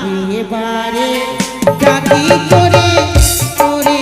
বারে বারে ডাকি তোরে ওরে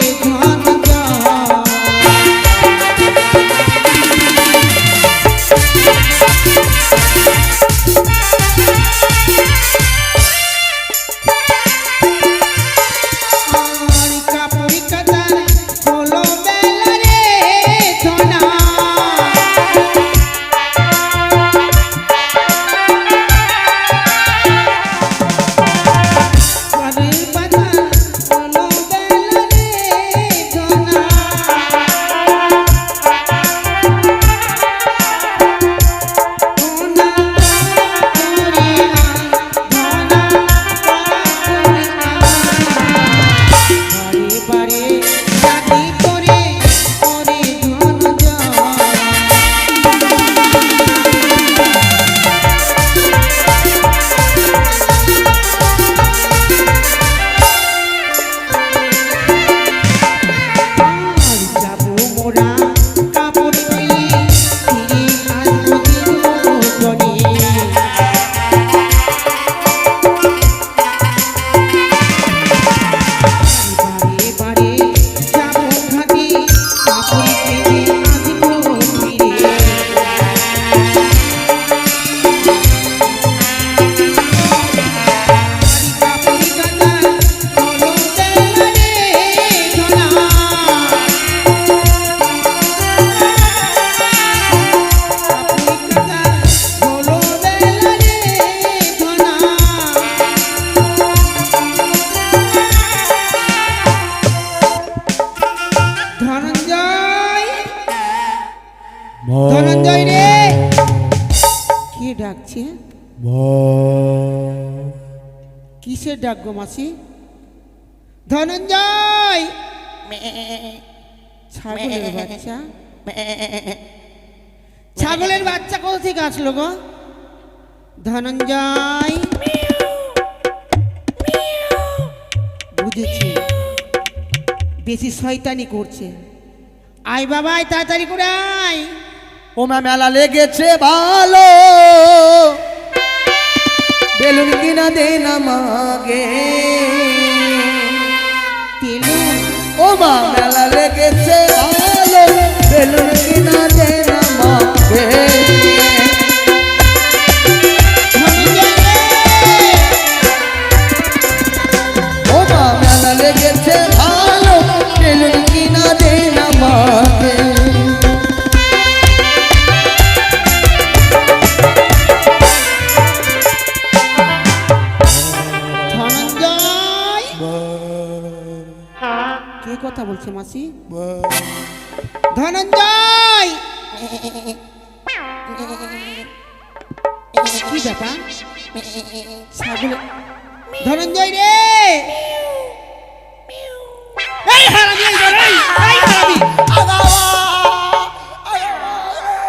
ধনঞ্জয় ধনঞ্জয় রে কি ডাকছে কিসের ডাক গো মাসি ধনঞ্জয় ছাগলের বাচ্চা ছাগলের বাচ্চা কোথা থেকে আসলো গো ধনঞ্জয় বুঝেছি বেশি শয়তানি করছে আয় বাবা আয় তাড়াতাড়ি করে আয় ও মা মেলা লেগেছে ভালো বেলুন কিনা দে না মাগে বেলুন ও মা মেলা লেগেছে ভালো বেলুন কিনা দে না মাগে ও মা মেলা লেগেছে ভালো বেলুন কিনা দে না মাগে কথা বলছে মাসি ধনঞ্জয় কি ব্যাপার ধনঞ্জয় রে এই হারামি এই হারামি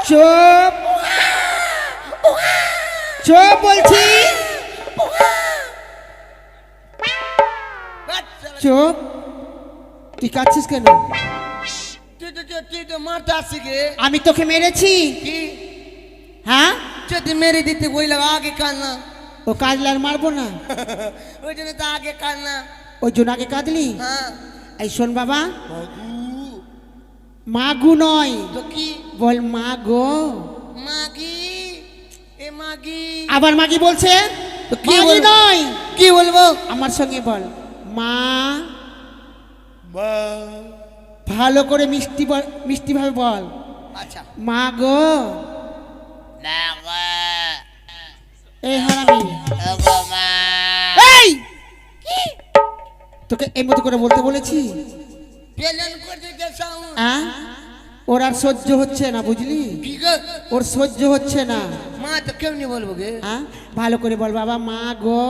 চুপ চুপ বলছি চুপ তুই কাঁদছিস কেন আমি তোকে মেরেছি হ্যাঁ যদি মেরে দিতে ওই লাগা আগে কান্না ও কাঁদলে আর মারবো না ওই জন্য তো আগে কান্না ওই জন্য আগে কাঁদলি হ্যাঁ এই শোন বাবা মাগু নয় তো কি বল মা গো মাগি এ মাগি আবার মাগি বলছে তো কি মাগি নয় কি বলবো আমার সঙ্গে বল মা ভালো করে মিষ্টি ভাবে বল আচ্ছা মা গো না গো এই হারামি গো মা এই কি তোকে এই মতো করে বলতে বলেছি পেলেন করতে যে সাউন্ড হ্যাঁ ওর আর সহ্য হচ্ছে না বুঝলি কি গো ওর সহ্য হচ্ছে না মা তো কেমনি বলবো গে হ্যাঁ ভালো করে বল বাবা মা গো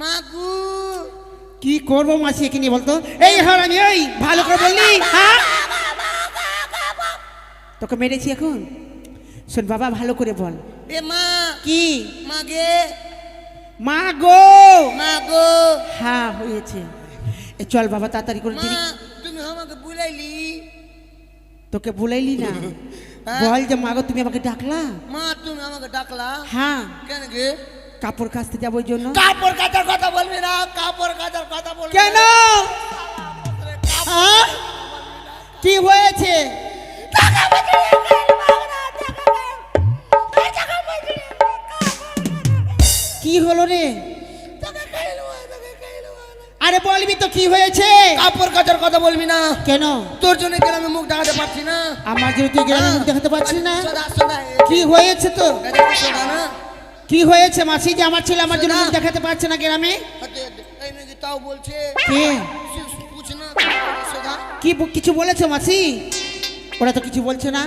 মাগু কি করবো মাসি একে নিয়ে বলতো এই হারামি এই ভালো করে বললি হ্যাঁ তোকে মেরেছি এখন শোন বাবা ভালো করে বল এ মা কি মাগে মা গো মাগো হ্যাঁ হয়েছে এ চল বাবা তাড়াতাড়ি করে দিবি মা তুমি আমাকে বুলাইলি তোকে বলাইলি না বল যে মা গো তুমি আমাকে ডাকলা মা তুমি আমাকে ডাকলা হ্যাঁ কেন গে কাপড় কাচতে যাবো ওই জন্য। কাপড় কাচার কথা বলবি না, কাপড় কাচার কথা বলবি কেন? না। হ্যাঁ? কি হয়েছে? কি হলো রে? আরে বলবি তো কি হয়েছে? কাপড় কাচার কথা বলবি না। কেন? তোর জন্য গ্রামে মুখ দেখাতে পারছি না। আমার জন্য তুই গ্রামে মুখ দেখাতে পারছিস না? সোদা, সোদা, কি হয়েছে তো? সোদা না? কি হয়েছে মাসি যে আমার ছেলে আমার জন্য মুখ দেখাতে পারছে না গ্রামে? এই নাকি তাও বলছে। কে? পুছ না, সোদা। কি কিছু বলেছে মাসি? ওরা তো কিছু বলছে না।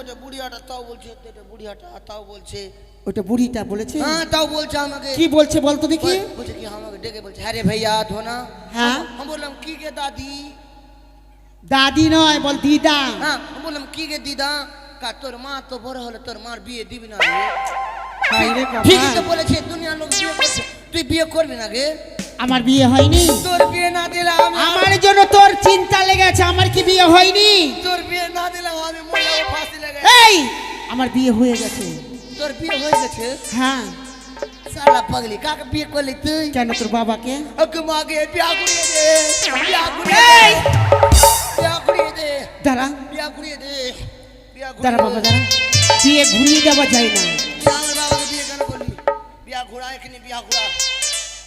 ওটা বুড়িয়াটা তাও বলছে, ওটা বুড়িয়াটা তাও বলছে। ওটা বুড়িটা বলেছে? হ্যাঁ, তাও বলছে আমাকে। কি বলছে বলতো দেখি? বলছে কি আমাকে ডেকে বলছে, হ্যাঁ রে ভাইয়া ধোনা। হ্যাঁ। আমি বললাম কি গে দাদি? দাদি নয়, বল দিদা। হ্যাঁ, আমি বললাম কি গে দিদা? কা তোর মা তো বড় হলে তোর মার বিয়ে দিবি না রে। হায় রে বাবা। ঠিকই তো বলেছে, দুনিয়ার লোক বিয়ে করছে, তুই বিয়ে করবি না গে? আমার বিয়ে হয়নি। তোর বিয়ে না দিলে আমার জন্য তোর চিন্তা লেগেছে, আমার কি বিয়ে হয়নি? তোর বিয়ে না দিলে আমি মরে যাবো, ফাঁসি লেগে। এই আমার বিয়ে হয়ে গেছে। তোর বিয়ে হয়ে গেছে? হ্যাঁ। সালা পাগলি, কাকে বিয়ে করলি তুই? কেন তোর বাবাকে? ওকে মাগে বিয়া করিয়ে দে, বিয়া করিয়ে দে, এই বিয়া করিয়ে দে, দাঁড়া বিয়া করিয়ে দে, বিয়া দাঁড়া করিয়ে বাবা দে। দাঁড়া, বিয়ে ঘুরিয়ে দেওয়া যায় না। তুই আমার বাবাকে বিয়ে কেন করলি? বিয়া ঘোড়া এখানে, বিয়া ঘোড়া,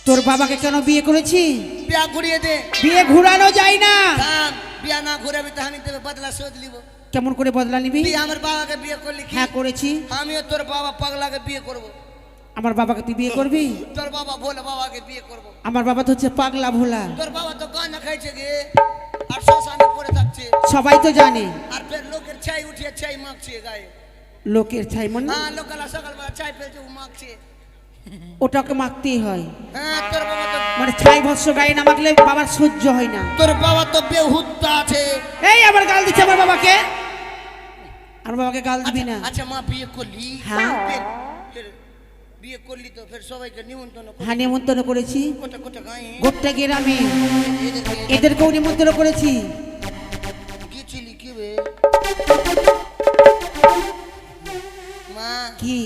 তোর বাবাকে কেন বিয়ে করেছি? বিয়া ঘুরিয়ে দে। বিয়ে ঘুরানো যায় না। থাম, বিয়া না ঘুরাবি তো আমি তোর বদলা শোধ নিব। কেমন করে বদলা নিবি? তুই আমার বাবাকে বিয়ে করলি কি? হ্যাঁ করেছি। আমিও তোর বাবা পাগলাকে বিয়ে করব। আমার বাবাকে তুই বিয়ে করবি? তোর বাবা ভোলা বাবাকে বিয়ে করব। আমার বাবা তো হচ্ছে পাগলা ভোলা। তোর বাবা তো গাঁজা খাইছে গে, আর শ্মশানে পড়ে থাকছে, সবাই তো জানে। আর ফের লোকের ছাই উঠিয়ে ছাই মাখছে গায়ে। লোকের ছাই মনে, হ্যাঁ, লোকেরা সকালবেলা চাই ফেলছে, ও মাখছে। ওটাকে মাখতেই হয়। হ্যাঁ, তোর বাবা তো, মানে ছাই ভস্য গায়ে না মাখলে বাবার সহ্য হয় না। তোর বাবা তো বেহুদ্দা আছে। এই আবার গাল দিচ্ছে আমার বাবাকে। আমার বাবাকে গাল দিবি না। আচ্ছা মা, বিয়ে করলি? হ্যাঁ। ফের বিয়ে করলি তো ফের সবাইকে নিমন্ত্রণ করলি? হ্যাঁ নিমন্ত্রণ করেছি। কোটা কোটা গায়ে গোটা গ্রামে এদেরকে এদেরকেও নিমন্ত্রণ করেছি। গেছিলি কি বে মা? কি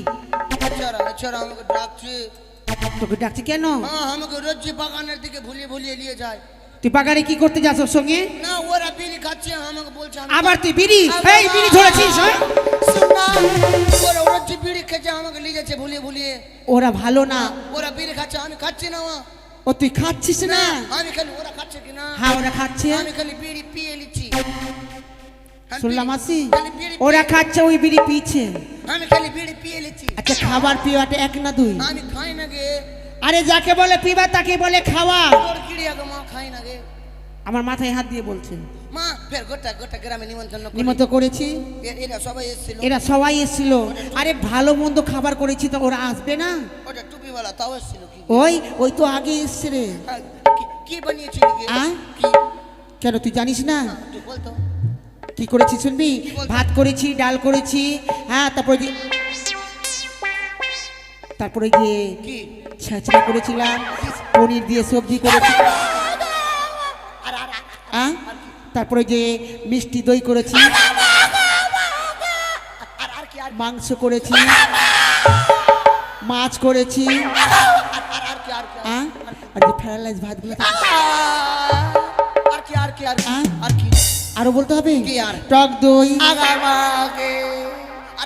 ছাড়া ছাড়া আমাকে ডাকছে। তোকে ডাকছি কেন? হ্যাঁ, আমাকে রোজ বাগানের দিকে ভুলিয়ে ভুলিয়ে নিয়ে যায়। তুই বাগানে কি করতে যাস ওর সঙ্গে? না, ওরা বিড়ি খাচ্ছে, আমাকে বলছে আবার তুই বিড়ি? এই বিড়ি ধরেছিস? হ্যাঁ? ওরা রোজ বিড়ি খেয়েছে, আমাকে নিয়ে যাচ্ছে ভুলিয়ে ভুলিয়ে। ওরা ভালো না। ওরা বিড়ি খাচ্ছে, আমি খাচ্ছি না। ও তুই খাচ্ছিস না? আমি খালি, ওরা খাচ্ছে কিনা হ্যাঁ ওরা খাচ্ছে। আমি খালি বিড়ি পিয়ে নিচ্ছি। শুনলাম আসি খালি বিড়ি ওরা খাচ্ছে, ওই বিড়ি পিছে। আমি খালি বিড়ি পিয়ে নিচ্ছি। আচ্ছা খাবার পিওয়াটা এক না দুই? আমি খাই না গে। আরে যাকে বলে পিবা তাকে বলে খাওয়া। তোর কিড়িয়া গো মা, খাই না গে। আমার মাথায় হাত দিয়ে বলছে। মা ফের গোটা গোটা গ্রামে নিমন্ত্রণ করলি? নিমন্ত্রণ করেছি। এরা সবাই এসেছিল। এরা সবাই এসেছিল। আরে ভালো মন্দ খাবার করেছি তো ওরা আসবে না? ওটা টুপিওয়ালা তাও এসেছিল কি? ওই ওই তো আগে এসছে রে। হ্যাঁ, কি বানিয়েছিলি গে? আ? কি? কেন তুই জানিস না? তুই বলতো। কি করেছি শুনবি? বল। ভাত করেছি, ডাল করেছি, হ্যাঁ তারপরে যে কি? ছেঁচড়া করেছিলাম, পনির দিয়ে সবজি করেছি, হ্যাঁ তারপরে যে মিষ্টি দই করেছি, আর কি? আর মাংস করেছি, মাছ করেছি, আর কি? আর কি? হ্যাঁ আর যে ফ্রাইড রাইস ভাতগুলো থাকে, আর কি? আর কি? আর কি? আ? আর কি? আরো বলতে হবে কি আর? টক দই, আগে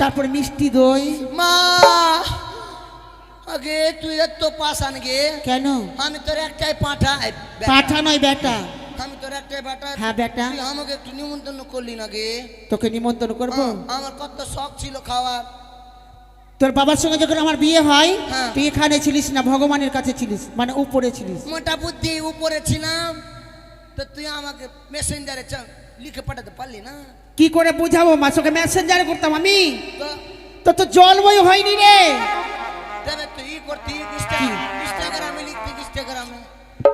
তারপরে মিষ্টি দই। মা, আগে তুই এত পাশান গে। কেন? আমি তোর একটাই পাঠা। পাঠা নয় বেটা। আমি তোর একটাই বাটা। হ্যাঁ বেটা। তুই আমাকে একটু নিমন্ত্রণ করলি না গে। তোকে নিমন্ত্রণ করবো? আমার কত শখ ছিল খাওয়ার। তোর বাবার সঙ্গে যখন আমার বিয়ে হয় হ্যাঁ। তুই এখানে ছিলিস না, ভগবানের কাছে ছিলিস, মানে উপরে ছিলিস। মোটা বুদ্ধি উপরে ছিলাম, তো তুই আমাকে মেসেঞ্জারে লিখে পাঠাতে পারলি না? কি করে বুঝাবো? মাসকে মেসেঞ্জারে করতাম আমি, তো তো তো জলবই হয়নি রে। তবে তুই করতি ইনস্টাগ্রামে লিখতি, ইনস্টাগ্রামে।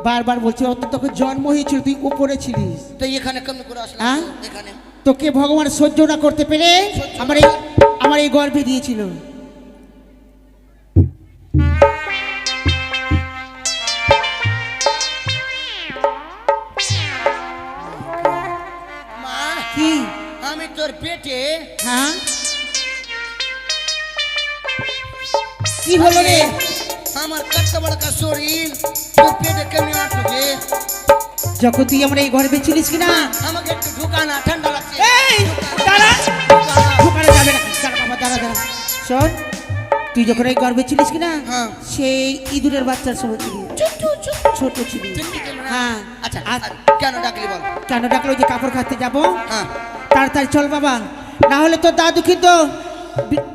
বারবার বলছি অত তোকে জন্ম হয়েছিল, তুই উপরে ছিলিস। তো এখানে কেমন করে আসলাম? হ্যাঁ? এখানে তোকে ভগবান সহ্য না করতে পেরে আমার এই গর্ভে দিয়েছিল। মা, কি? আমি তোর পেটে। হ্যাঁ কি হলো রে? এত বড় কা শরীর তোর পেটে কেমন আটকে যখন তুই আমরা এই গর্বে ছিলিস কিনা আমাকে একটু ঢুকানা ঠান্ডা লাগছে এই দাঁড়া ঢুকানো যাবে না দাঁড়া বাবা দাঁড়া দাঁড়া শোন তুই যখন এই গর্বে ছিলিস কিনা হ্যাঁ। সেই ইঁদুরের বাচ্চার সময় ছিলি ছোট ছিলি হ্যাঁ আচ্ছা আর কেন ডাকলি বল কেন ডাকলো যে কাপড় কাচতে যাবো হ্যাঁ তাড়াতাড়ি চল বাবা না হলে তোর দাদু কিন্তু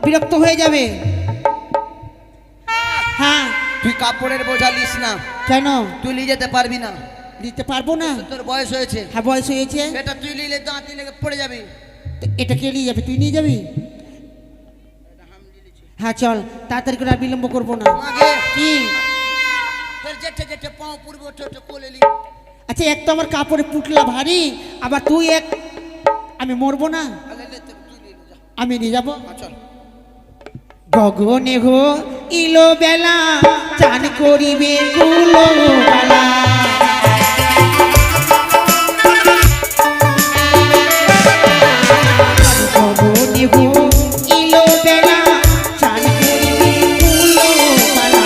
বিরক্ত হয়ে যাবে হ্যাঁ তুই কাপড়ের বোঝা লিস না কেন তুই নিয়ে যেতে পারবি না দিতে পারবো না তোর বয়স হয়েছে হ্যাঁ বয়স হয়েছে এটা তুই নিলে দাঁত লেগে পড়ে যাবি তো এটা কে নিয়ে যাবে তুই নিয়ে যাবি হ্যাঁ চল তাড়াতাড়ি করে আর বিলম্ব করবো না মাগে কি তোর জেঠে জেঠে পাও পূর্ব ছোট কোলেলি আচ্ছা এক তো আমার কাপড়ে পুটলা ভারী আবার তুই এক আমি মরবো না তুই নিয়ে যা আমি নিয়ে যাবো চল গগনে গো ইলো বেলা চান করিবে কুলো বেলা গগনে গো ইলো বেলা চান করিবে কুলো বেলা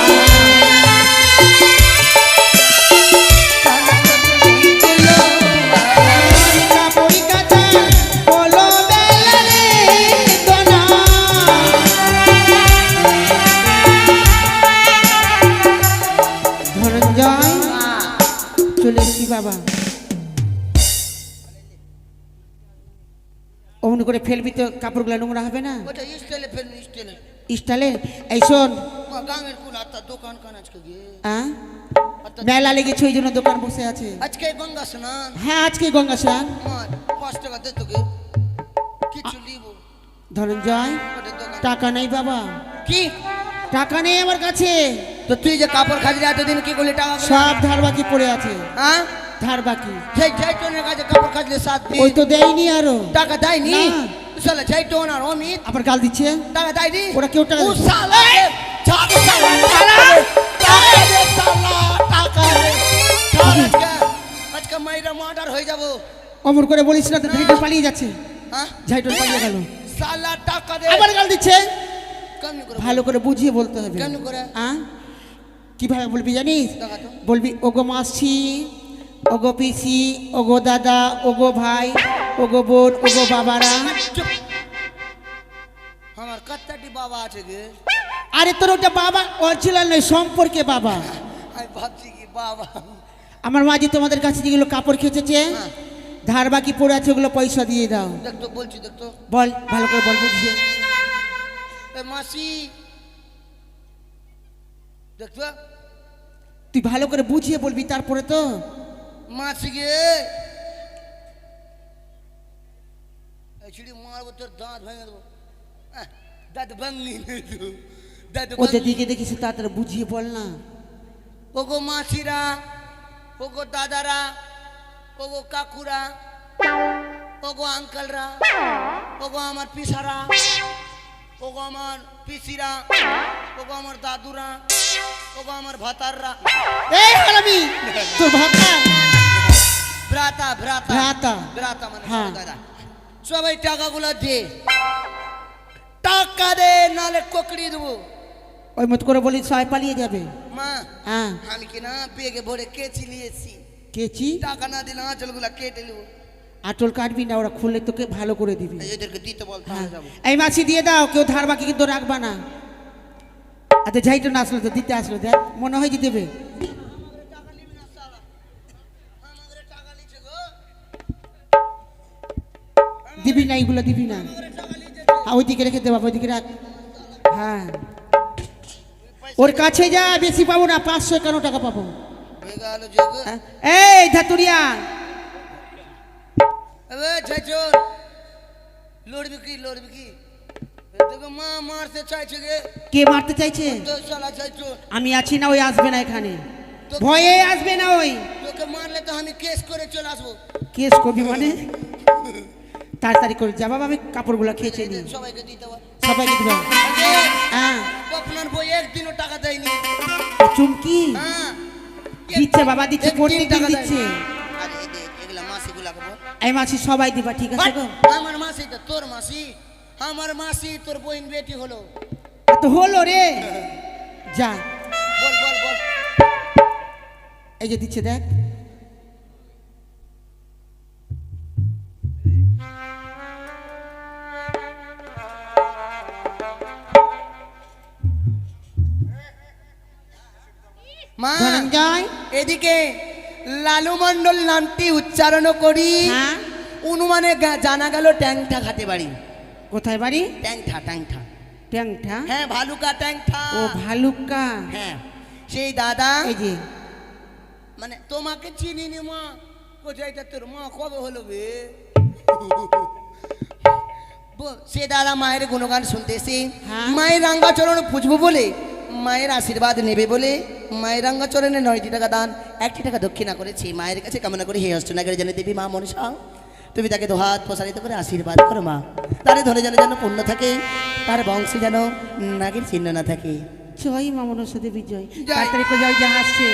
কাপড়ি কাচা বলো বেলা রে দোনা ধনঞ্জয় চলে এসছি বাবা অমনি করে ফেলবি তো কাপড়গুলো নোংরা হবে না ওটা স্টাইলে ফেল স্টাইলে স্টাইলে এই শোন গাঙের কোন আত্মা দোকান কান আজকে গিয়ে মেলা লেগেছে ওই জন্য দোকান বসে আছে আজকে গঙ্গা স্নান হ্যাঁ আজকে গঙ্গা স্নান আমার 5 টাকা দে তোকে কিছু লিব ধনঞ্জয় ওটা দোকান টাকা নেই বাবা কি টাকা নেই আমার কাছে তো তুই যে কাপড় খাজলি এতদিন কি করলি টাকা সব ধার বাকি পড়ে আছে হ্যাঁ ধার বাকি সেই জৈতনের কাছে কাপড় খাজলি 7 দিন ওই তো দেয়নি আরো টাকা দেয়নি না। শালা জৈতন আর অমিত আবার গাল দিচ্ছে টাকা দেয়নি ওরা কেউ টাকা ও দেয়নি। শালা ছাড় শালা টাকা দে শালা টাকা দে ছাড় আজকে মাইরা মার্ডার হয়ে যাব অমর করে বলিস না তো ঝাইটন পালিয়ে যাচ্ছে হ্যাঁ ঝাইটন পালিয়ে গেল শালা টাকা দে আবার গাল দিচ্ছে কেমনি করে ভালো করে বুঝিয়ে বলতে হবে কেমনি করে কিভাবে বলবি জানিস টাকা তো বলবি ওগো মাসি ওগো পিসি ওগো দাদা ওগো ভাই ওগো বোন ওগো বাবারা চুপ আমার কতটি বাবা আছে গে আরে তোর ওটা বাবা অরিজিনাল নয় সম্পর্কে বাবা আমি ভাবছি কি বাবা আমার মাঝি তোমাদের কাছে যেগুলো কাপড় খেচেছে হ্যাঁ। ধার বাকি পড়ে আছে ওগুলো পয়সা দিয়ে দাও দেখ তো বলছি দেখ তো বল ভালো করে বল বুঝিয়ে এ মাসি দেখ তো তুই ভালো করে বুঝিয়ে বলবি তারপরে তো মাসি গে এই ছিড়ি মারবো তোর দাঁত ভেঙে দেবো দাঁত ভাঙলি তো দাঁত ওদের দিকে দেখিস তাড়াতাড়ি বুঝিয়ে বল না ওগো মাসিরা ওগো দাদারা ওগো কাকুরা ওগো আঙ্কেলরা ওগো আমার পিসারা ওগো আমার পিসিরা ওগো আমার দাদুরা ওগো আমার ভাতাররা এই হারামি তোর ভাতা ভ্রাতা ভ্রাতা ভ্রাতা। ভ্রাতা মানে হ্যাঁ। দাদা সবাই টাকাগুলো দে টাকা দে নালে কোকড়ি দেবো ওই মত করে বলি সবাই পালিয়ে যাবে মা হ্যাঁ আমি কি না বেগে ভরে কেচি নিয়েছি কেচি টাকা না দিলে আঁচলগুলা কেটে নেবো আটল কাটবি না ওরা খুললে তোকে ভালো করে দিবি এদেরকে দিতে বল হ্যাঁ। তাহলে যাবো এই মাছি দিয়ে দাও কেউ ধার বাকি কিন্তু রাখবা না আচ্ছা ঝাইটো না আসলো তো দিতে আসলো দেখ মনে হয় যে দেবে দিবি না এইগুলো দিবি না ওইদিকে রেখে দে বাবা ওইদিকে রাখ হ্যাঁ ওর কাছে যা বেশি পাবো না 551 টাকা পাবো হয়ে গেল যে গো। হ্যাঁ? এই ধাতুরিয়া এ ছাইচোর লড়বি কি তোকে মা মারতে চাইছে গে কে মারতে চাইছে তো শালা ছাইচোর আমি আছি না ওই আসবে না এখানে ভয়ে আসবে না ওই তোকে মারলে তো আমি কেস করে চলে আসবো কেস করবি মানে তাড়াতাড়ি করে যা বাবা আমি কাপড়গুলো খেয়েছে নি সবাইকে দিতে বল সবাইকে দিব হ্যাঁ আপনার বই একদিনও টাকা দেয়নি চুমকি হ্যাঁ দিচ্ছে বাবা দিচ্ছে একদিন প্রত্যেক দিন টাকা দিচ্ছে দেয়নি। আরে এই দেখ এগুলা মাসিগুলাকে বল এই মাসি সবাই দিবা ঠিক আছে গো আমার মাসি তো তোর মাসি আমার মাসি তোর বোন বেটি হলো তো হলো রে যা বল বল বল এই যে দিচ্ছে দেখ। মা ধনঞ্জয়, এদিকে লালু মণ্ডল নামটি উচ্চারণ করি হ্যাঁ অনুমানে জানা গেল ট্যাংঠা ঘাটে বাড়ি। কোথায় বাড়ি? ট্যাংঠা ট্যাংঠা ট্যাংঠা? হ্যাঁ ভালুকা ট্যাংঠা। ও ভালুকা। হ্যাঁ সেই দাদা এই যে মানে তোমাকে চিনিনি মা। কোথায় তোর মা কবে হলো বে? সে দাদা মায়ের গুণগান শুনতেছে, হ্যাঁ। মায়ের রাঙ্গাচরণ পুজবো বলে, মায়ের আশীর্বাদ নেবে বলে মায়ের রাঙ্গাচরণে 9টি টাকা দান 1টি টাকা দক্ষিণা করেছে। মায়ের কাছে কামনা করে হে অষ্টনাগের জন্য দেবী মা মনসা, তুমি তাকে দুহাত প্রসারিত করে আশীর্বাদ করো মা। তারে ধরে যেন যেন পূর্ণ থাকে, তার বংশে যেন নাগের চিহ্ন না থাকে। জয় মা মনসা দেবী জয়। জয়। তাড়াতাড়ি করে জয় যা আসছে।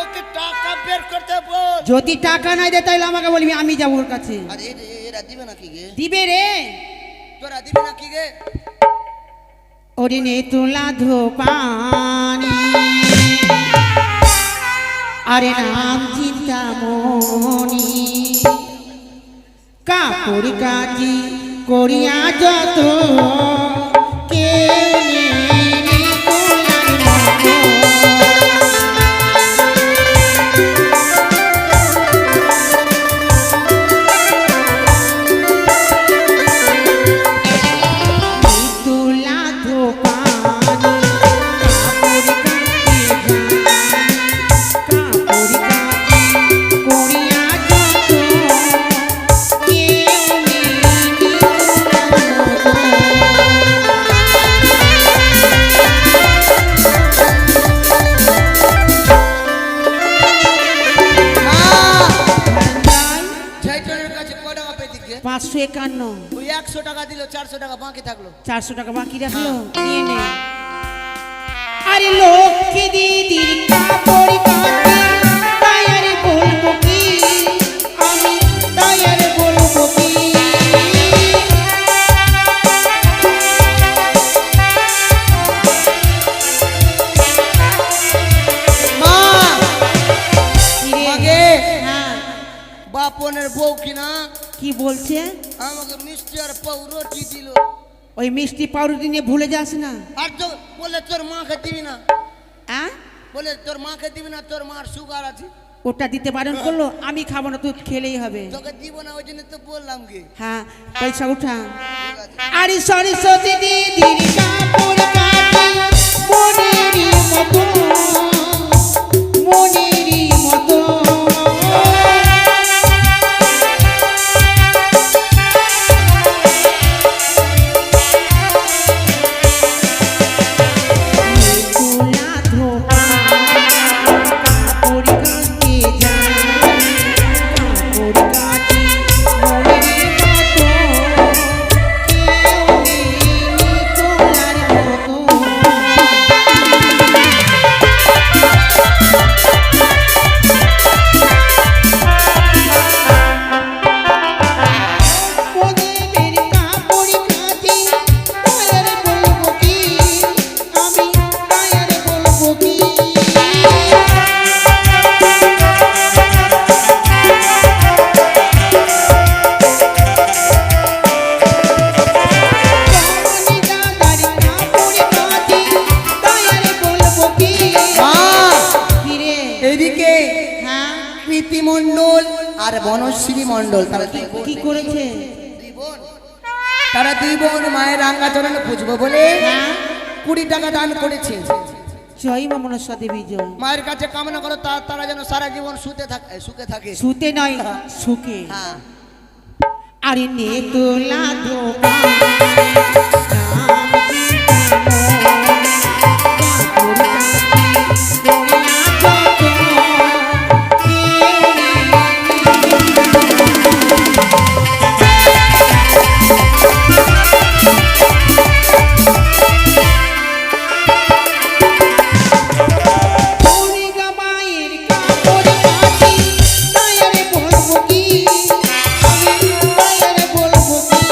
ওকে টাকা বের করতে বল। যদি টাকা নাই দে তাহলে আমাকে বলবি, আমি যাবো ওর কাছে। আরে এরা দিবে নাকি গে? দিবে রে। তোরা দিবে নাকি গে? ওরে নে তোলা ধোপানি, আরে নাম চিন্তামণি, কাপড় কাজি করিয়া যত কেউ নেই তোলার মতো। তোলা ধোপানি, কাপড় কাজি করিয়া যত কেউ নেই তোলার মতো। ঝাইটনের কাছে কয় টাকা পেয়ে দিকে? 551। ওই 100 টাকা দিল, 400 টাকা বাকি থাকলো। 400 টাকা বাকি রাখলো, নিয়ে নে। আরে লক্ষ্মী দিদির কাপড় কাটি, তাই আরে বলবো কি আমি, তাই আরে বলবো কি। মা কি রে? মাগে হ্যাঁ বাপনের বউ কিনা কি বলছে? আমাকে মিষ্টি আর পাউরুটি দিল। ওই মিষ্টি পাউরুটি নিয়ে ভুলে যাস না। আর তো বলে তোর মাকে দিবি না, হ্যাঁ বলে তোর মাকে দিবি না, তোর মার সুগার আছে। ওটা দিতে বারণ করলো, আমি খাবো না, তুই খেলেই হবে। তোকে দিব না ওই জন্য তো বললাম গে। হ্যাঁ পয়সা উঠা। ঠিক আছে। আরে সরস্বতী দিদির কাপড় কাটি, মনেরই মতো, মনেরই মতো। তোলা ধোপা, কাপড় কাটি যায়, কাপড় কাটি মনেরই মতো, কেউ নেই তোলার মতো। প্রদীপের কাপড় কাটি, তাই আর বলবো কি আমি, তাই আর বলবো কি। রমণী দাদার কাপড় কাটি, তাই আর বলবো কি। মা কি রে? এদিকে হ্যাঁ কৃতি মণ্ডল আর বনশ্রী মণ্ডল, তারা দুই বোন। কি করেছে? দুই বোন। তারা দুই বোন মায়ের রাঙ্গাচরণে পুজবো বলে হ্যাঁ 20 টাকা দান করেছে। জয় মা মনসা দেবী জয়। মায়ের কাছে কামনা করো তারা যেন সারা জীবন সুখে থাকে। শুতে নয় সুখে। হ্যাঁ আরে নে তোলা ধোপা, নাম চিন্তামণি, কাপড় কাটি করিয়া যত, কেউ নেই। মায়ের কাপড় কাটি, তাই আরে বলবো কি আমি, তাই আরে বলবো কি।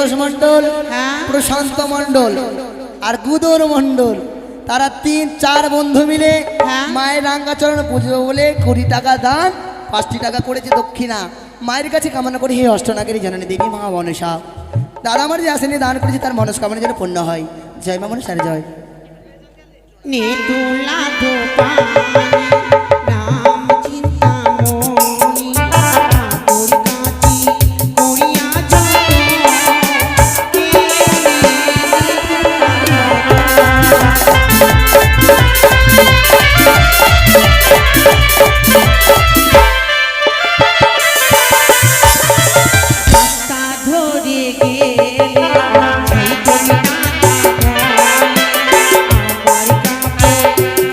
সন্তোষ মণ্ডল, হ্যাঁ। প্রশান্ত মণ্ডল আর গুদর মণ্ডল, তারা 3-4 বন্ধু মিলে হ্যাঁ। মায়ের রাঙ্গাচরণ পুজো বলে 20 টাকা দান, 5টি টাকা করেছে দক্ষিণা। মায়ের কাছে কামনা করি হে অষ্টনাগরী জননী দেবী মা মনসা, দাদা আমার যে আসেনি দান করেছে তার মনস্কামনা যেন পূর্ণ হয়। জয় মা মনসার জয়। নে তোলা ধোপানি নাম চিন্তামণি ঠাকুর কাছি করিয়া যত কে রাস্তা ধরে গেলে সেই কন্যাটা আমার কাপড়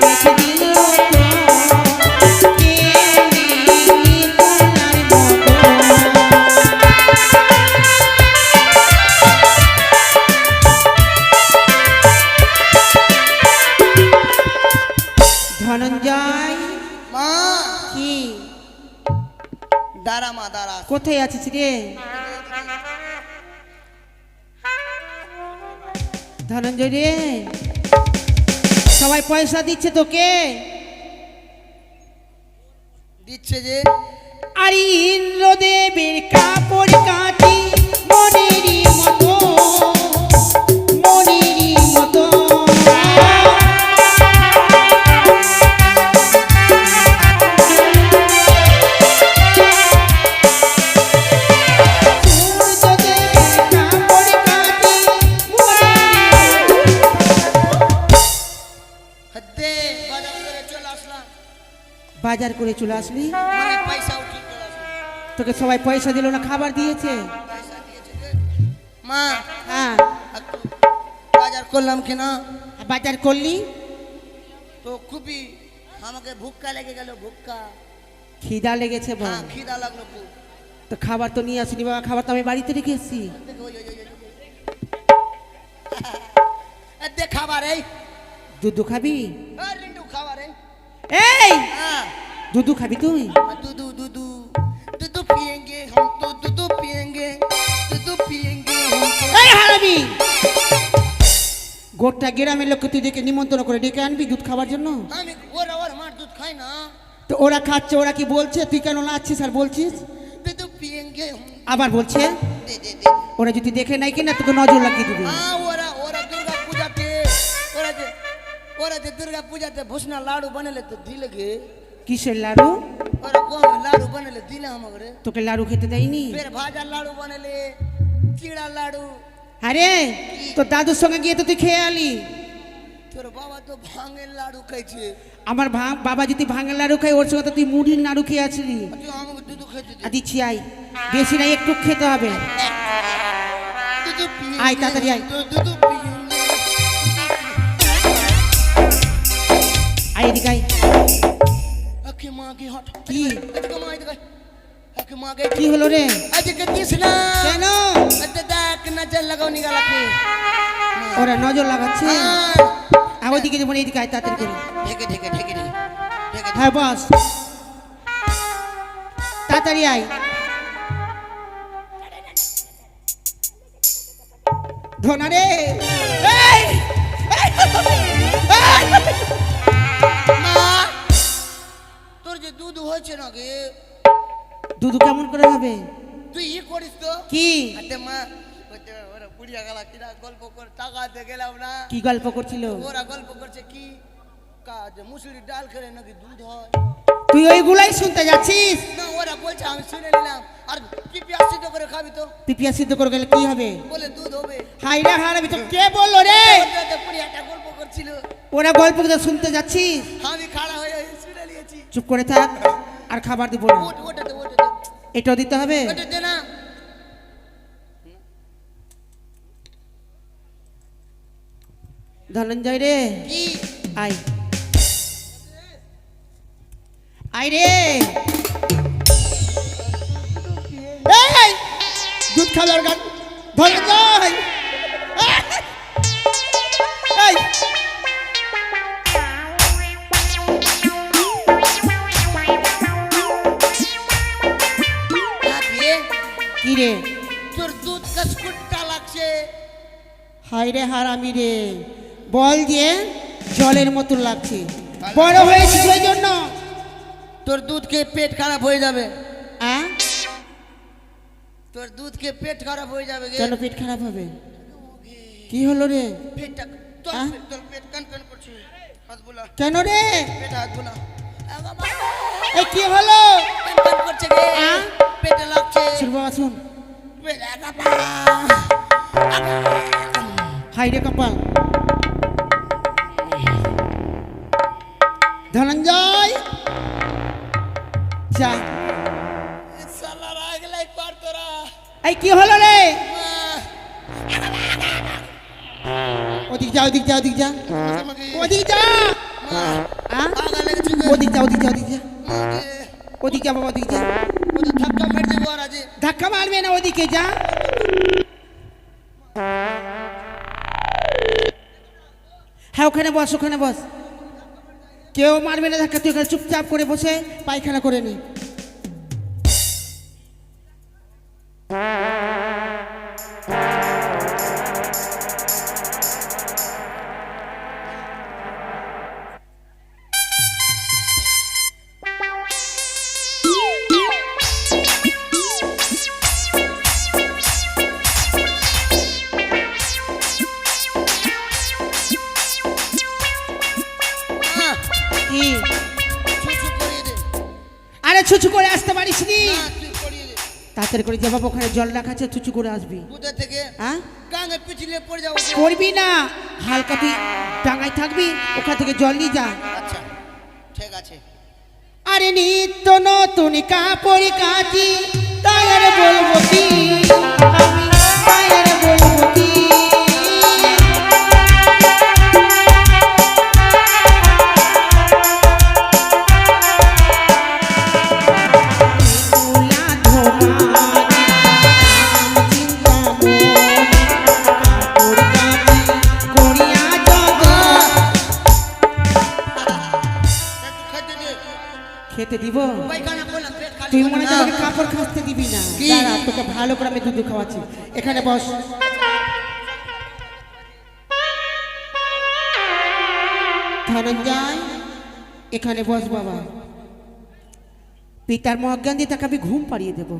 রেখে দিল তো কে নেই তোলার মতো। ধনঞ্জয় মা কি দাঁড়া মা দাঁড়া। কোথায় আছিস রে? ধনঞ্জয় রে, সবাই পয়সা দিচ্ছে তোকে? দিচ্ছে যে আর ইন্দ্রদেবের কাপড় কাটি মনেরই মতো, মনেরই মতো। সূর্যদেবের কাপড় কাটি মনেরই হাতে বাজার করে চলে আসলাম, বাজার করে চলে আসলি? মানে পয়সা উঠিয়ে চলে আসলাম। তোকে সবাই পয়সা দিল না, খাবার দিয়েছে? পয়সা দিয়েছে যে। মা হ্যাঁ, একটু বাজার করলাম কিনা বাজার করলি? তো খুবই আমাকে ভুক্কা লেগে গেল, ভুক্কা। খিদা লেগেছে বল? হ্যাঁ খিদা লাগলো খুব। তো খাবার তো নিয়ে আসিনি বাবা, খাবার তো আমি বাড়িতে রেখে এসেছি। দেখো, ওই, ওই, ওই, ওই। এই দে খাবার এই। দুধু খাবি? এই রিন্টু খাবার এই। এই হ্যাঁ দুধু খাবি তুই? दूधू दूधू दूधू पिएंगे हम तो दूधू पिएंगे हम तो। এই হারাবি, গোটা গ্রামের লোককে তুই ডেকে নিমন্ত্রণ করে ডেকে আনবি দুধ খাওয়ার জন্য? আমি ওরা ওর মার দুধ খাই না। তো ওরা খাচ্ছে, ওরা কি বলছে? তুই কেন নাচছিস আর বলছিস? दूधू पिएंगे हम। আবার বলছে दे दे दे। ওরা যদি দেখে নাই কিনা তোকে নজর লাগিয়ে দিবি। हाँ ওরা ওরা দুর্গা পূজাতে ওরা যে দুর্গা পূজাতে ভুসনা লাড়ু বানালে তো দিলে গে। কিসের লাড়ু? ওরা কোন লাড়ু বানালে দিলে আমাকে। তোকে লাড়ু খেতে দেয়নি? फिर भाजा लाड़ू बनले, चिड़ा लाड़ू। আরে তোর দাদুর সঙ্গে গিয়ে তো তুই খেয়ে আলি। তোর বাবা তো ভাঙের লাড়ু খাইছে। আমার বাবা যদি ভাঙা লাড়ু খায়, ওর সঙ্গে তো তুই মুড়ির নাড়ু খেয়ে আসলি। তুই আমাকে দুধ খেতে দে। আর দিচ্ছি আয়, বেশি না একটু খেতে হবে। দুধ পিয়েंगे। আয়, তাড়াতাড়ি আয়। দুধ পিয়েंगे। আয় এদিকে আয়। আকে মাগে হট। কি? আজকে মা এদিকে। আকে মাগে কি হলো রে? আজকে দিস না। কেন? আজকে দেখ নজর লাগাও নিগালাকে। ওরা নজর লাগাচ্ছে? হ্যাঁ। আর ওইদিকে যেমন এইদিকে আয় তাড়াতাড়ি করে। ঢেকে ঢেকে ঢেকে ঢেকে ঢেকে। হ্যাঁ বস, তাড়াতাড়ি আয়। ধনা রে, এই! মা তোর যে দুধ হয়েছে না গে, দুধু কেমন করে হবে? তুই ই করিস তো কি আতে মা ওরা বুড়িয়া গেলা কিনা গল্প করে টাকাতে গেলাম না। কি গল্প করছিল? ওরা গল্প করছে কি কাজ মুসুরি ডাল খেলে নাকি দুধ হয়। তুই ওইগুলাই শুনতে যাচ্ছিস? না ওরা বলছে আমি শুনে নিলাম। আর কি পেঁয়াজ সিদ্ধ করে খাবি তো? তুই পেঁয়াজ সিদ্ধ করে গেলে কি হবে? বলে দুধ হবে। হাই রে হারাবি, তো কে বললো রে? বুড়িয়াটা গল্প করছিল, ওরা গল্প করে শুনতে যাচ্ছিস? আমি খাড়া হয়ে শুনে নিয়েছি। চুপ করে থাক, আর খাবার দিব না। ওটাতে এটাও দিতে হবে? ওটাতে না। ধনঞ্জয় রে, কি আয় আয় রে। এই দুধ খাবার গান ধনঞ্জয়, এই আগে কি রে? তোর দুধ কসকু টালা হায় রে হারামি রে, বল দিয়ে জলের মতো লাগছে, বড় হয়েছিস ওই জন্য। তোর দুধ খেয়ে পেট খারাপ হয়ে যাবে, হ্যাঁ তোর দুধ খেয়ে পেট খারাপ হয়ে যাবে। কেন পেট খারাপ হবে? কি হলো রে? পেটটা তোর আহ? তোর পেট কান কান করছে, হাত বুলা, কেন রে? পেট হাত বুলা, এই কি হলো? কান কান করছে গে, আহ? পেটে লাগছে। শুন বাবা শুন, পেট হাই রে কপাল। ধনঞ্জয় যা। সালা রাগলাই পার তোরা। এই কি হলো রে? ওদিক যা, ওদিক যা, ওদিক যা, ওদিক যা, আহ? আগা লেগেছে গে। ওদিক যা, ওদিক যা, ওদিক যা, মাকে, ওদিক যা বাবা, ওদিক যা। ও তো ধাক্কা মেরে দেবো আর আজে। ধাক্কা মারবে না, ওদিকে যা। হ্যাঁ ওখানে বস, ওখানে বস, কেউ মারবে না ধাক্কা, তুই ওখানে চুপচাপ করে বসে পায়খানা করে নি। কি? ছুঁচু করিয়ে দে। আরে ছুচু করে আসতে পারিস নি? না, তুই করিয়ে দে। তাড়াতাড়ি করে যাবো, ওখানে জল রাখা আছে, ছুচু করে আসবি। কোথা থেকে? হ্যাঁ গাঙে পিছলে পড়ে যাবো। করবি না, হালকা তুই ডাঙায় থাকবি, ওখান থেকে জল নিয়ে যা। আচ্ছা ঠিক আছে। আরে নিত্য নতুন কাপড় কাচি, তাই আর বলবো কি আমি, তাই আর বলবো কি। তুলা ধোমারি, চিন্তা মনে, কাপড় কাচি করিয়া জগৎ। একটু খেতে দে। খেতে দিব? পায়খানা করলাম, পেট খালি তুই করলাম। মনে হয় আমাকে কাপড় খাসতে দিবি না। কি? দাঁড়া, তোকে ভালো করে আমি দুধ খাওয়াচ্ছি, এখানে বস। ধনঞ্জয় এখানে বস বাবা, পিতার মহাজ্ঞান দিয়ে তাকে আমি ঘুম পাড়িয়ে দেব।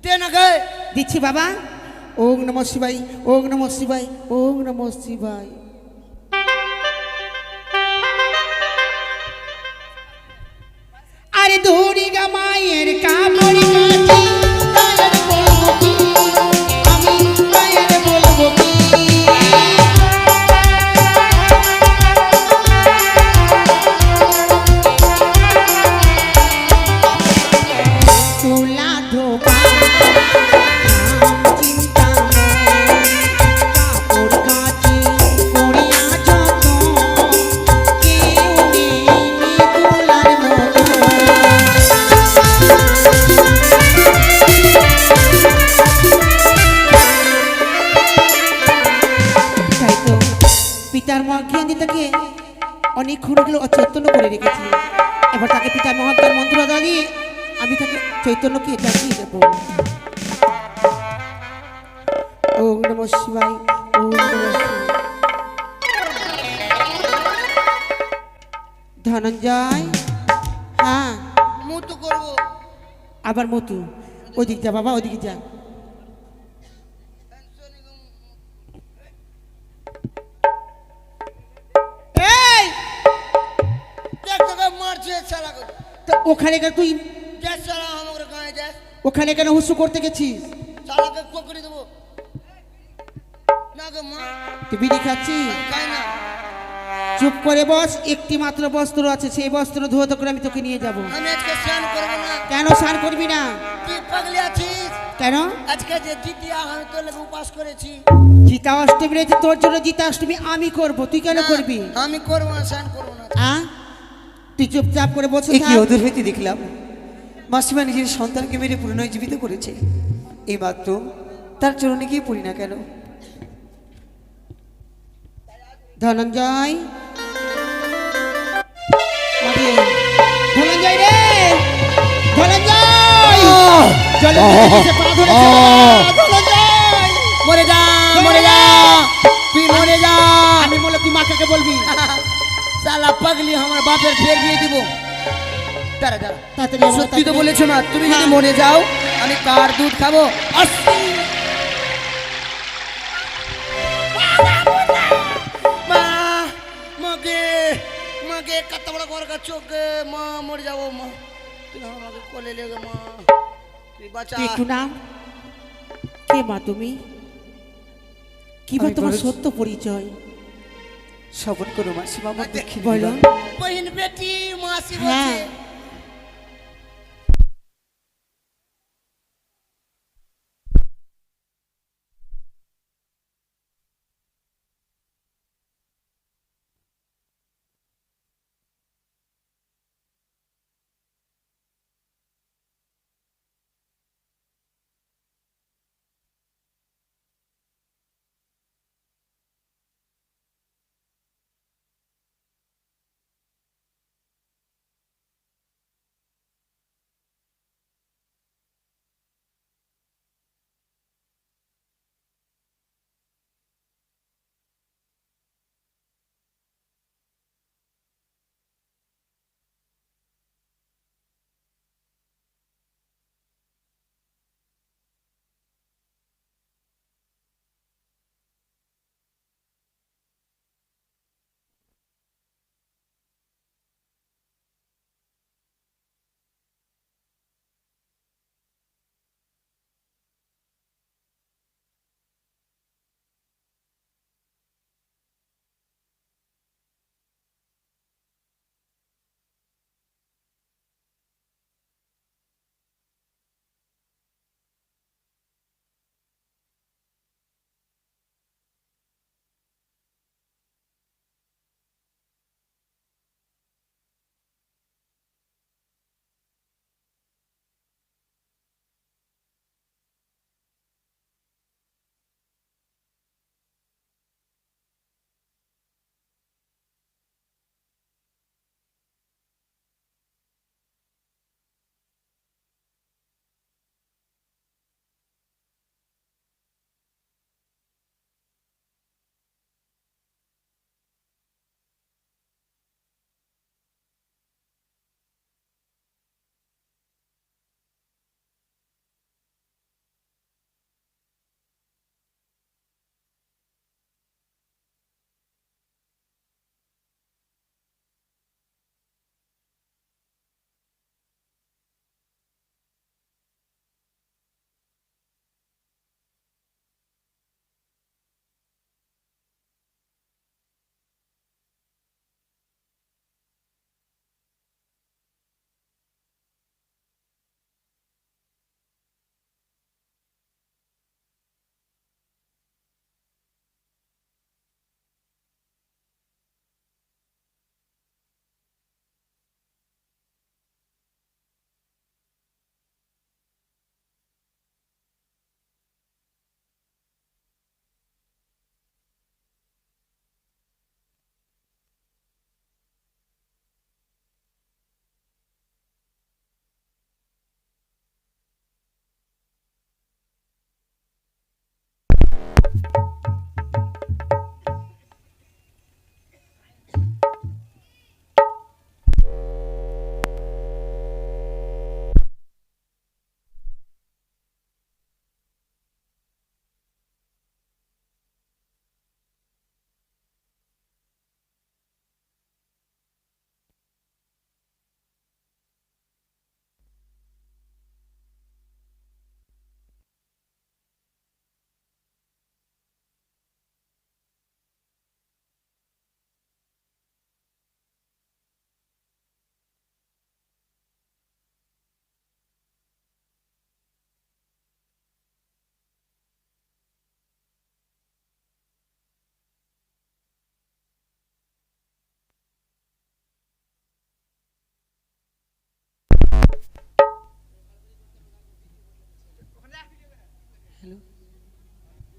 দে না গে। দিচ্ছি বাবা। ওং নমঃ শিবায়, ওং নমঃ শিবায়, ওং নমঃ শিবায়। আরে দুর্গা মায়ের কাপড় কাচি, তাই আর বলবো কি আমি, তাই আর বলবো কি। তুলা ধোবা, চিন্তা কাপড় কাচি করিয়া যত, কেউ নেই তোলার মতো। তাই তো পিতার মহাজ্ঞান দিয়ে তাকে অনেকক্ষণ হলো অচৈতন্য করে রেখেছি, এবার তাকে পিতার মহাজ্ঞান মন্ত্র দিয়ে আমি তাকে চৈতন্যকে জাগিয়ে দেব। ওম নমঃ শিবায়, ওম নমঃ শিবায়। ধনঞ্জয়, হ্যাঁ মুতু করবো। আবার মতু, ওদিক যা বাবা, ওদিকে যা। এই দেখ তোকে মারছে শালা। তো ওখানে কেন তুই, যা শালা আমার গায়ে যা। ওখানে কেন হুসু করতে গেছিস? শালাকে কোকড়ি দেবো। না গে মা, তুই বিড়ি খাচ্ছিস? আমি খাই না। চুপ করে বস, একটি মাত্র বস্ত্র আছে, সেই বস্ত্র ধুয়ে তো করে আমি তোকে নিয়ে যাব। আমি আজকে স্নান করবো না। কেন স্নান করবি না? তুই পাগলি আছিস? কেন? আজকে যে দ্বিতীয় আমি তোর লেগে উপাস করেছি। জিতা অষ্টমী রয়েছে, তোর জন্য জিতা অষ্টমী আমি করব, তুই কেন না, করবি? আমি করবো না, স্নান করবো না। তুই চুপচাপ করে বসে এ কি থাক। অদূর হইতে দেখলাম মাসিমা নিজের সন্তানকে মেরে পুনরায় জীবিত করেছে। এই মাত্র তার চরণে গিয়ে পড়ি না কেন? ধনঞ্জয়, ধনঞ্জয় রে, ধনঞ্জয়, জলে পড়ে গেছে, পা ধরেছে, ধনঞ্জয়, মরে যা, মরে মরে যা, তুই মরে যা। আমি বলে তুই মাকে বলবি? সালা পাগলি, আমার বাপের ফের বিয়ে দিব। দাঁড়া দাঁড়া, তাড়াতাড়ি আমার সত্যি তো তাড়াতাড়ি। বলেছো মা, তুমি যদি হ্যাঁ। মরে যাও আমি কার দুধ খাবো? আসছি। মা, মাকে মাকে কত বড় ঘর का চোখ, মা মরে যাবো মা, তুই আমাকে কোলে লেগে মা, তুই বাঁচা। একটু না, কে মা তুমি? কি বা আমি তোমার বলেছি। সত্য পরিচয় শ্রবণ করো মাসিমা, আমার দুঃখের বলো। বিবরণ। বহিন বেটি মাসি হ্যাঁ। বলছে।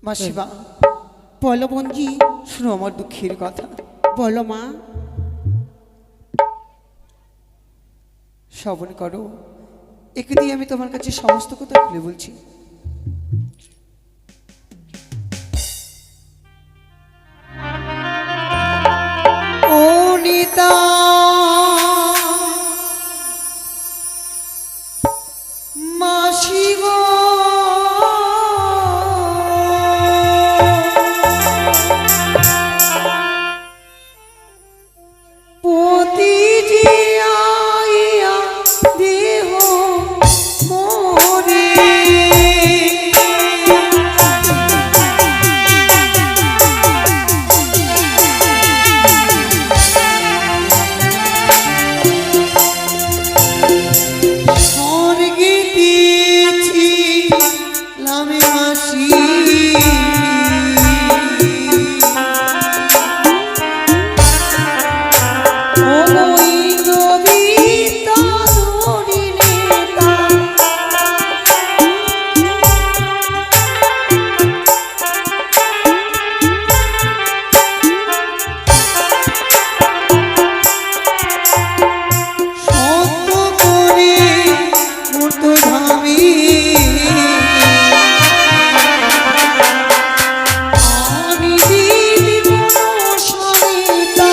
মাসিমা, বলো বোনজি। শুনো আমার দুঃখের কথা। বলো মা। শ্রবণ করো, একে দিয়ে আমি তোমার কাছে সমস্ত কথা খুলে বলছি। নেতা মাসি গো পতি জিয়া দেহ মোরে স্বর্গে দিয়েছি লামে মাসি ওই নবীতা ধরিলে সত্য করে মূর্ত ধামি আমি দিবি মনসারিতা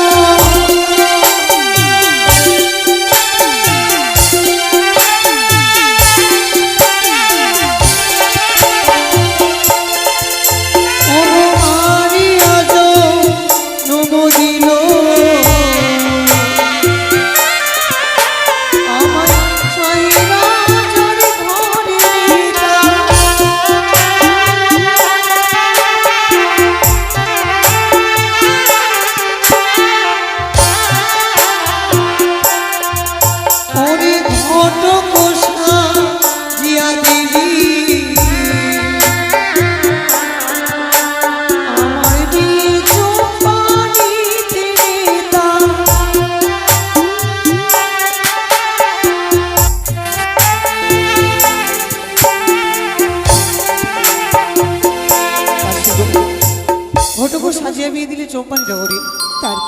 ঘটক সাজিয়া বিয়ে দিলে চৌপান জহরে তার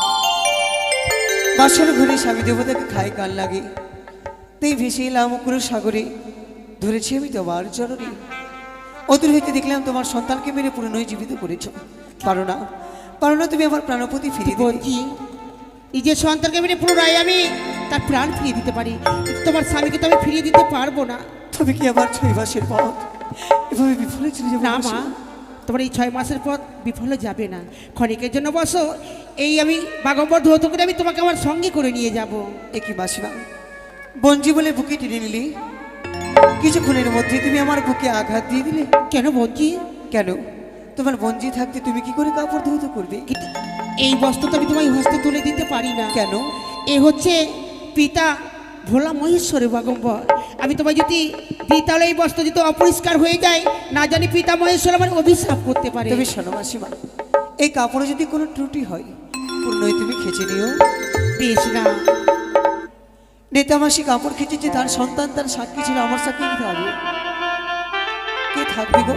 বাসর ঘরে স্বামী দেবতাকে খায় কাল লাগে তাই ভেসে এলাম অকুর সাগরে ধরেছি আমি তোমার জননী অদূর হইতে দেখলাম তোমার সন্তানকে মেরে পুনরায় জীবিত করেছ পারো না তুমি আমার প্রাণপতি ফিরিয়ে দিলে। বলছি এই যে সন্তানকে মেরে পুনরায় আমি তার প্রাণ ফিরিয়ে দিতে পারি, তোমার স্বামীকে তো আমি ফিরিয়ে দিতে পারবো না। তবে কি আমার 6 মাসের পথ এভাবে বিফলে চলে যাবে? না মা, তোমার এই 6 মাসের পথ বিফলে যাবে না। ক্ষণিকের জন্য বসো, এই আমি বাগম্বর ধৌত করে আমি তোমাকে আমার সঙ্গে করে নিয়ে যাব। একই মাসিমা বঞ্জি বলে বুকে টেনে নিলি, কিছুক্ষণের মধ্যে তুমি আমার বুকে আঘাত দিয়ে দিলে। কেন বলছি? কেন? তোমার বঞ্জি থাকতে তুমি কি করে কাপড় ধৌত করবে? এই বস্ত্র তো আমি তোমায় হস্তে তুলে দিতে পারি না। কেন? এ হচ্ছে পিতা ভোলা মহেশ্বরের বাগম্বর। আমি তোমায় যদি দিই তাহলে এই বস্ত্র যদি অপরিষ্কার হয়ে যায়, না জানি পিতা মহেশ্বর আমার অভিশাপ করতে পারে। তুমি শোনো মাসিমা, এই কাপড়ে যদি কোনো ত্রুটি হয় পূর্ণই তুমি খেচে নিও। বেশ না, নেতামাসি কাপড় খেচেছে, তার সন্তান তার সাক্ষী ছিল, আমার সাক্ষী কি থাকবে? কে থাকবে গো?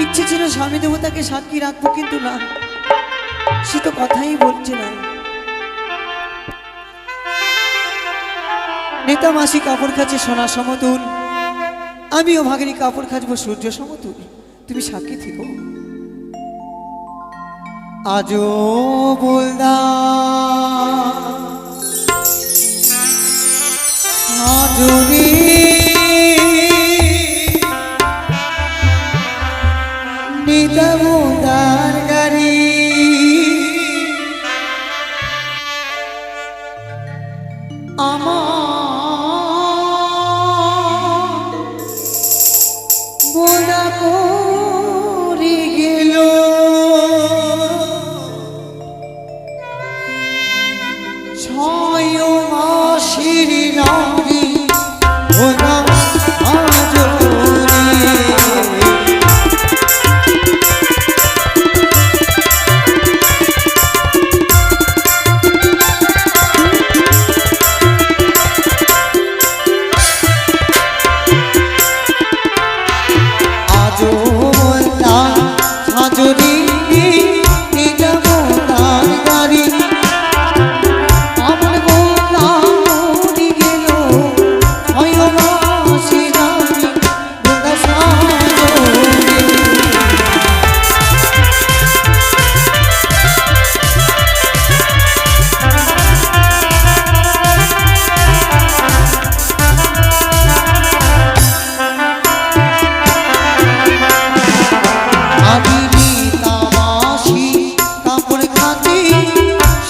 ইচ্ছে ছিল স্বামী দেবতাকে সাক্ষী রাখবো, কিন্তু না, সে তো কথাই বলছে না। নেতামাসি কাপড় খাচ্ছে সোনা সমতুল, আমিও ভাগিনী কাপড় খাচবো সূর্য সমতুল। তুমি সাক্ষী থেকো। আজও বলদা আজরে নিতামদার গাড়ি আমার বোনা করে গেল। ছয় মাসের নারী বোনা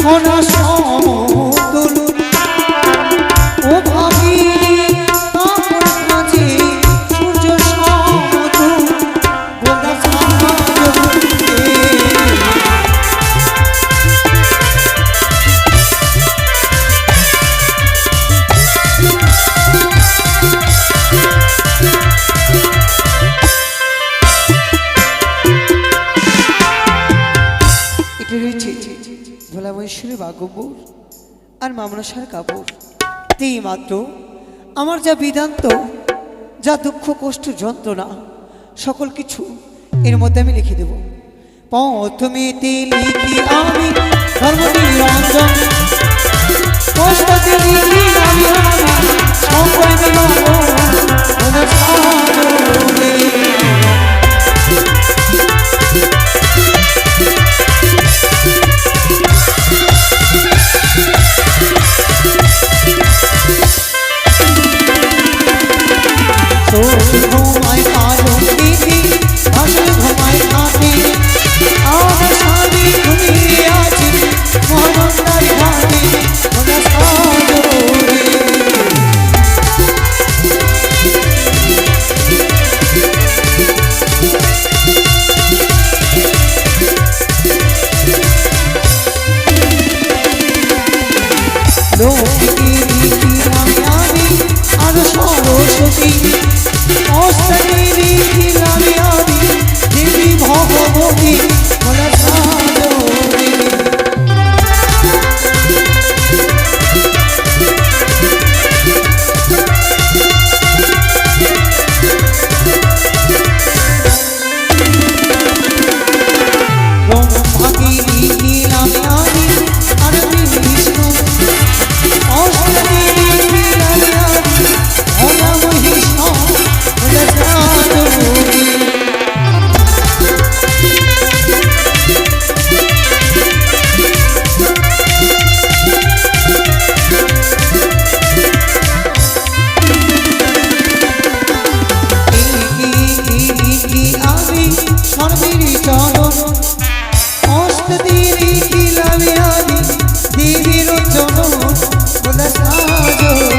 সোনা সমতুল ও ভাগিনী কাপড় কাজে সূর্য সমতুল বোদা সাজে এটা রয়েছে ভোলা মহেশ্বরী বাগম্বর আর মামনাসার কাপড় এই মাত্র আমার যা বিধান্ত যা দুঃখ কষ্ট যন্ত্রণা সকল কিছু এর মধ্যে আমি লিখে দেব প্রথমেতে লিখি আমি ধর্মনিরঞ্জন কষ্টতে লিখি আমি সংকয় মিলন ওনার সাধনে। ঘুমায় কালো দিদি আসলে ঘুমায় খাতে আমার স্বামী ঘুমিয়ে আছে মহানন্দার ঘাটে ওনার সাজরে। লোকে দেখি আমি আরো সরস্বতী অষ্টমী লিখিলাম আমি দেবী ভগবতী ওনার সাজরে। ব্রহ্মাকে লিখিলাম আমি আর বিষ্ণু অষ্টমী লিখিলাম আমি ভোলা মহেশ্বর ওনার সাজরে। আমি সর্বের চরণ অষ্টদী লিখিলাম আমি দেবীর চরণ ওনার সাজরে।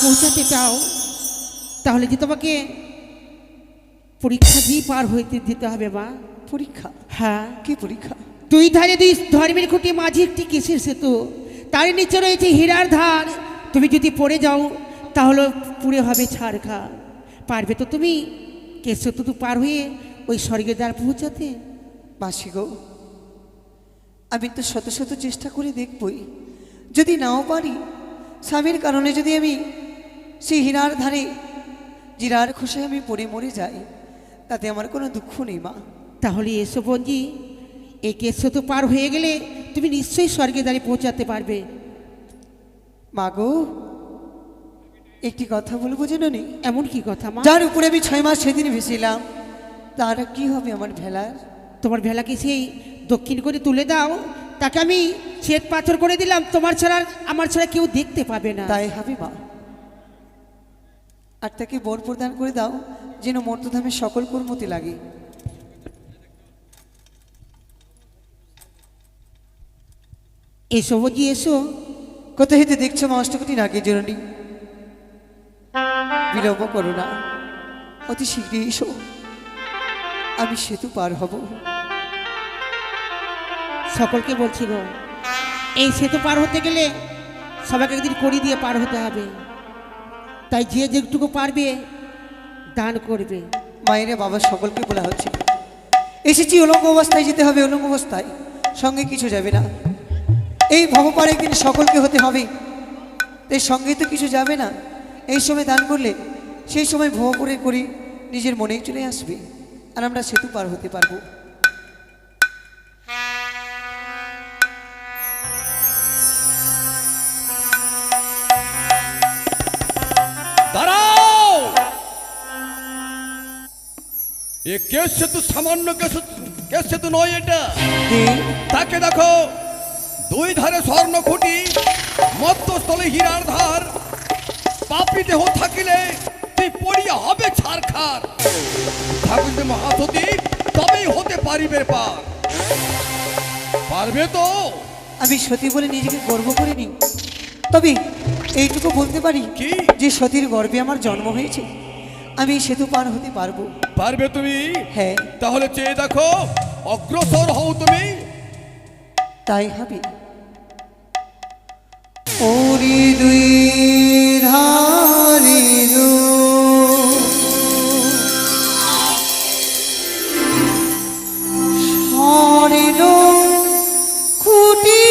পৌঁছাতে চাও তাহলে যে তোমাকে পরীক্ষা দিয়ে পার হইতে দিতে হবে মা। পরীক্ষা? হ্যাঁ। কি পরীক্ষা? দুই ধারে দুই ধর্মের খুঁটি মাঝে একটি কেশের সেতু, তার নিচে রয়েছে হীরার ধার। তুমি যদি পড়ে যাও তাহলে পুড়ে হবে ছাড়খা। পারবে তো তুমি কেশ সেতু পার হয়ে ওই স্বর্গের দ্বার পৌঁছাতে? মাসি গো, আমি তো শত শত চেষ্টা করে দেখবই, যদি নাও পারি স্বামীর কারণে যদি আমি সেই হীরার ধারে জিরার খোসায় আমি পড়ে মরে যাই, তাতে আমার কোনো দুঃখ নেই মা। তাহলে এসো বঞ্জি, এই কেশ সেতু পার হয়ে গেলে তুমি নিশ্চয়ই স্বর্গের দ্বারে পৌঁছাতে পারবে। মা গো, একটি কথা বলবো জানি? এমন কি কথা মা? যার উপরে আমি 6 মাস সেদিন ভেসেছিলাম, তার কি হবে আমার ভেলার? তোমার ভেলাকে সেই দক্ষিণ করে তুলে দাও, তাকে আমি শ্বেত পাথর করে দিলাম। তোমার ছাড়া আমার ছাড়া কেউ দেখতে পাবে না। তাই হবে মা। আর তাকে বর প্রদান করে দাও, যেন মর্তধামে সকল কর্মতে লাগে। এসো বজি এসো। কোথা হইতে দেখছো মা অষ্টকোটি নাগের জননী? বিলম্ব করো না, অতি শীঘ্রই এসো, আমি সেতু পার হব। সকলকে বলছি গো, এই সেতু পার হতে গেলে সবাইকে একদিন কড়ি দিয়ে পার হতে হবে। তাই যে যেটুকু পারবে দান করবে। মায়েরা বাবা সকলকে বলা হচ্ছে, এসেছি উলঙ্গ অবস্থায়, যেতে হবে উলঙ্গ অবস্থায়, সঙ্গে কিছু যাবে না। এই ভবপারে একদিন সকলকে হতে হবে, তাই সঙ্গে তো কিছু যাবে না। এই সময় দান করলে সেই সময় ভব করে করি নিজের মনেই চলে আসবে, আর আমরা সেতু পার হতে পারবো। দাঁড়াও! এ কেস সেতু সামান্য কেস সেতু নয়, এটা তাকে দেখো, দুই ধারে স্বর্ণ খুঁটি, মধ্যস্থলে হীরার ধার, পাপি দেহ থাকিলে তুই পড়িয়া হবে ছারখার। ঠাকুর মহাসতী তবেই হতে পারিবে পার। পারবে তো? আমি সতী বলে নিজেকে গর্ব করিনি, তবে এইটুকু বলতে পারি কি? যে সতীর গর্ভে আমার জন্ম হয়েছে, আমি এই সেতু পার হতে পারবো। পারবে তুমি? হ্যাঁ, তাহলে চেয়ে দেখো, অগ্রসর হও তুমি। তাই হবে। ওরে দুই ধারে স্বর্ণ খুঁটি,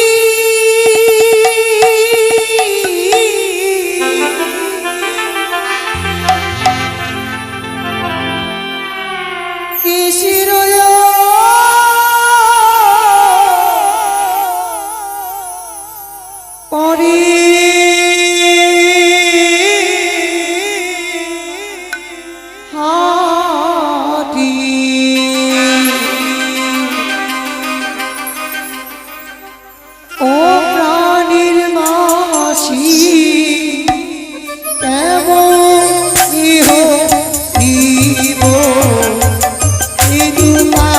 কিসের পরে হাটি, ও প্রাণীর মাসি কেমন ইহ দিব ইদুমা।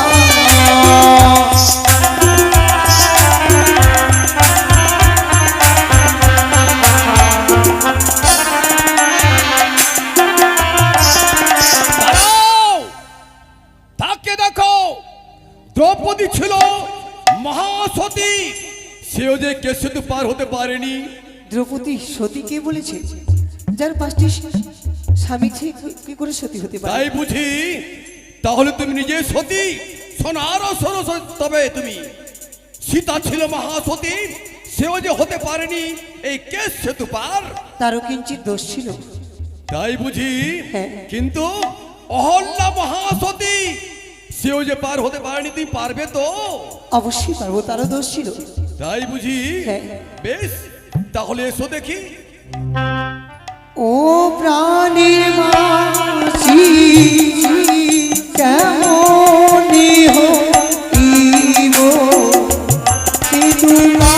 দাঁড়াও! তাকে দেখো, দ্রৌপদী ছিল মহাসতী, সেও যে কেস সেতু পার হতে পারেনি। দ্রৌপদী সতী কে বলেছে? যার পাঁচটি স্বামী কি করে সতী হতে পারে? তাই বুঝি? তাহলে তুমি নিজে সতী? শোনো, আরো শোনো, তবে তুমি সীতা ছিল মহাসতী, সেও যে হতে পারেনি এই কেস সেতু পার। তারও কিঞ্চিত দোষ ছিল। তাই বুঝি? হ্যাঁ। কিন্তু অহল্যা মহাসতী, সেও যে পার হতে পারেনি, তুমি পারবে তো? অবশ্যই পারবো, তারও দোষ ছিল। তাই বুঝি? হ্যাঁ। বেশ, তাহলে এসো দেখি। ও প্রাণীর মাসি কেমন ইহ দিব ইদুমা।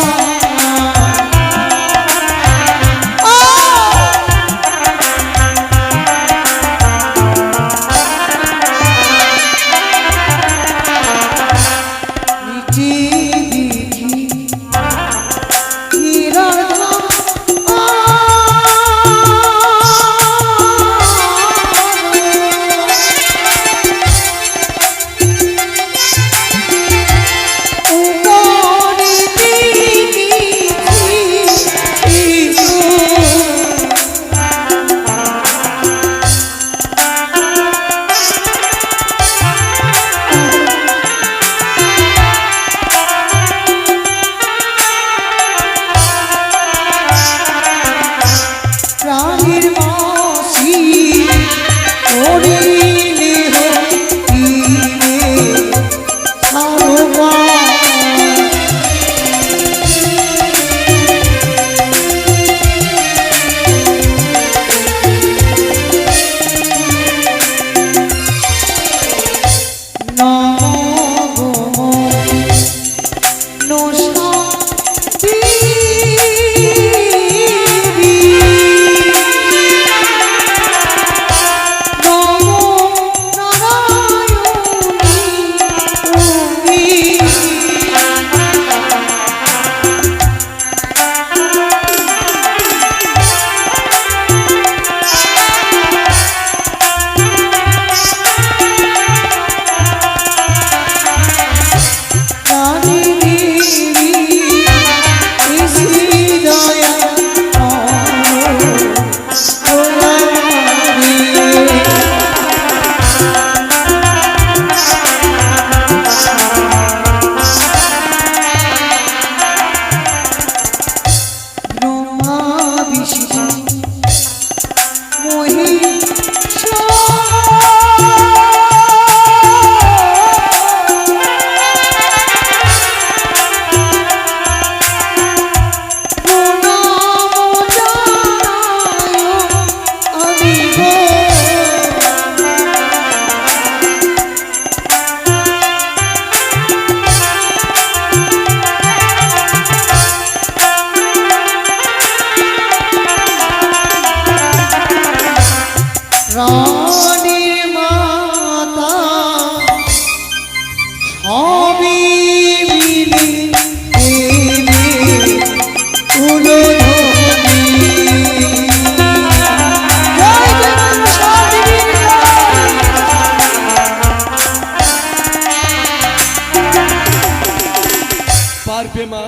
মা,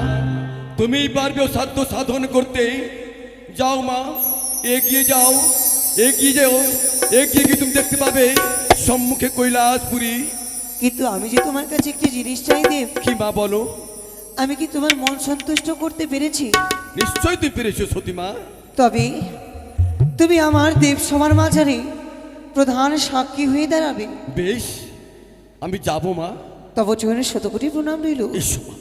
তুমিই পারবে ও সাধ্য সাধন করতে। যাও মা, এগিয়ে যাও, এগিয়ে যাও, এগিয়ে গিয়ে তুমি দেখতে পাবে সম্মুখে কৈলাসপুরী। কিন্তু আমি যে তোমার কাছে একটি জিনিস চাই দেব, কি মা বলো? আমি কি তোমার মন সন্তুষ্ট করতে পেরেছি? নিশ্চয়ই তুমি পেরেছো সতীমা। তবে তুমি আমার দেব সবার মাঝারে প্রধান সাক্ষী হয়ে দাঁড়াবে। বেশ, আমি যাবো মা। তব চরণে শতকোটি প্রণাম রইল। এসো মা।